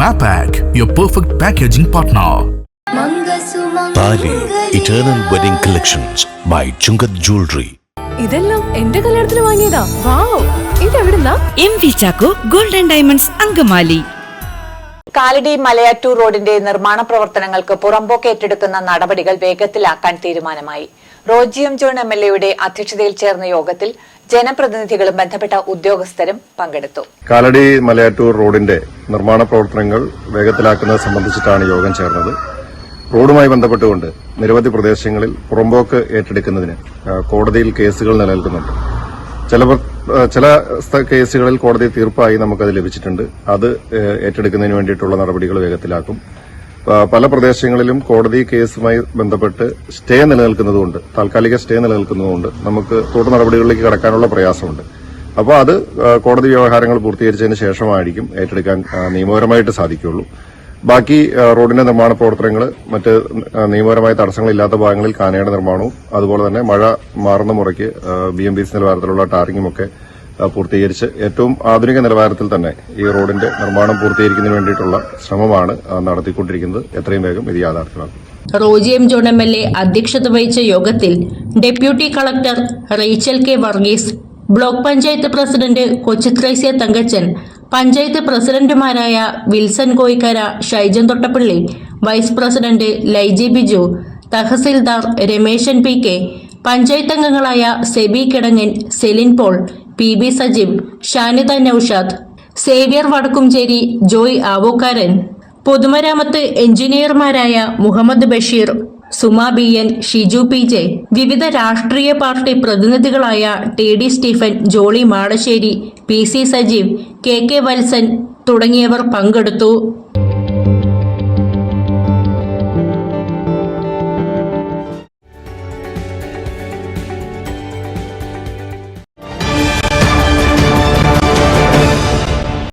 MAPAC, your perfect packaging partner. Thali eternal wedding collections by Chungath jewellery. ഇതെല്ലാം എന്റെ കല്യാണത്തിന് വാങ്ങിയതാ. വാവ്, ഇതെവിടുന്നാ? MV Chacko golden diamonds Angamaly. Kalady Malayattoor റോഡിന്റെ നിർമ്മാണ പ്രവർത്തനങ്ങൾക്ക് പുറമ്പോക്ക് ഏറ്റെടുക്കുന്ന നടപടികൾ വേഗത്തിലാക്കാൻ തീരുമാനമായി. റോജി എം ജോൺ MLA അധ്യക്ഷതയിൽ ചേർന്ന യോഗത്തിൽ ജനപ്രതിനിധികളും ബന്ധപ്പെട്ട ഉദ്യോഗസ്ഥരും പങ്കെടുത്തു. കാലടി മലയാറ്റൂർ റോഡിന്റെ നിർമ്മാണ പ്രവർത്തനങ്ങൾ വേഗത്തിലാക്കുന്നത് സംബന്ധിച്ചിട്ടാണ് യോഗം ചേർന്നത്. റോഡുമായി ബന്ധപ്പെട്ടുകൊണ്ട് നിരവധി പ്രദേശങ്ങളിൽ പുറമ്പോക്ക് ഏറ്റെടുക്കുന്നതിന് കോടതിയിൽ കേസുകൾ നിലനിൽക്കുന്നുണ്ട്. ചില കേസുകളിൽ കോടതി തീർപ്പായി നമുക്കത് ലഭിച്ചിട്ടുണ്ട്. അത് ഏറ്റെടുക്കുന്നതിന് വേണ്ടിയിട്ടുള്ള നടപടികൾ വേഗത്തിലാക്കും. പല പ്രദേശങ്ങളിലും കോടതി കേസുമായി ബന്ധപ്പെട്ട് സ്റ്റേ നിലനിൽക്കുന്നതുകൊണ്ട്, താൽക്കാലിക സ്റ്റേ നിലനിൽക്കുന്നതുകൊണ്ട് നമുക്ക് തുടർ നടപടികളിലേക്ക് കടക്കാനുള്ള പ്രയാസമുണ്ട്. അപ്പോൾ അത് കോടതി വ്യവഹാരങ്ങൾ പൂർത്തീകരിച്ചതിന് ശേഷമായിരിക്കും ഏറ്റെടുക്കാൻ നിയമപരമായിട്ട് സാധിക്കുകയുള്ളൂ. ബാക്കി റോഡിന്റെ നിർമ്മാണ പ്രവർത്തനങ്ങൾ മറ്റ് നിയമപരമായ തടസ്സങ്ങളില്ലാത്ത ഭാഗങ്ങളിൽ കാനയുടെ നിർമ്മാണവും അതുപോലെ തന്നെ മഴ മാറുന്ന മുറയ്ക്ക് BMBC നിലവാരത്തിലുള്ള ടാറിങ്ങും ഒക്കെ പൂർത്തീകരിച്ച് ഏറ്റവും ആധുനിക നിലവാരത്തിൽ തന്നെ ഈ റോഡിന്റെ നിർമ്മാണം പൂർത്തീകരിക്കുന്നതിന് വേണ്ടിയിട്ടുള്ള ശ്രമമാണ് നടത്തിക്കൊണ്ടിരിക്കുന്നത്. എത്രയും വേഗം ഇത് യാഥാർത്ഥ്യമാക്കും. റോജി എം ജോൺ MLA അധ്യക്ഷത വഹിച്ച യോഗത്തിൽ deputy collector Rachel K. Varghese, block panchayat president Kochuthresia Thankachan, panchayat പ്രസിഡന്റുമാരായ Wilson Koikkara, Shaijan Thottappally, vice president Laiji Biju, tahsildar Rameshan PK, panchayat അംഗങ്ങളായ Seby Kidangan, Celine Paul, PB Sajeev, Shanida Noushad, Xavier Vadakkumchery, Joy Avokkaran, പൊതുമരാമത്ത് എഞ്ചിനീയർമാരായ മുഹമ്മദ് ബഷീർ, സുമ BN, ഷിജു PJ, വിവിധ രാഷ്ട്രീയ പാർട്ടി പ്രതിനിധികളായ TD Stephen, Jolly Madassery, PC Sajeev, KK Valsan തുടങ്ങിയവർ പങ്കെടുത്തു.